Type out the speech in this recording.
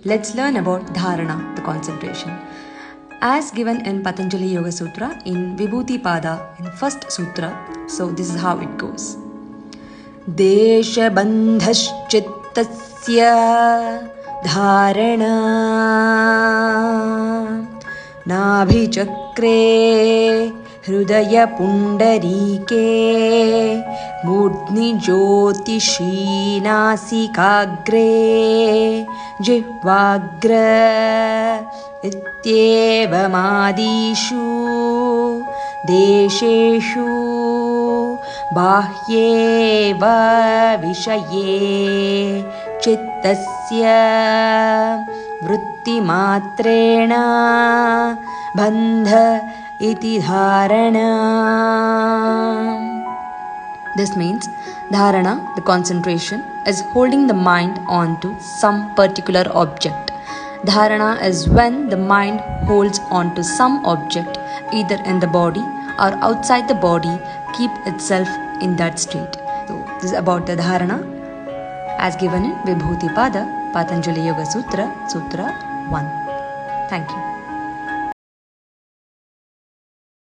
Let's learn about dharana, the concentration. As given in Patanjali Yoga Sutra in Vibhuthi Padha in first sutra, so this is how it goes. Deshabandhaschittasya dharana nabhichakre Hrudaya pundarike mudni jyotishi nasikagre jihvagra ityevamadishu desheshu bahyeva vishaye chittasya vrittimatrena bandha iti dharana. This means dharana, the concentration, is holding the mind on to some particular object. Dharana is when the mind holds on to some object either in the body or outside the body, keep itself in that state. So this is about the dharana as given in Vibhuthi Pada, Patanjali Yoga Sutra, Sutra 1. Thank you.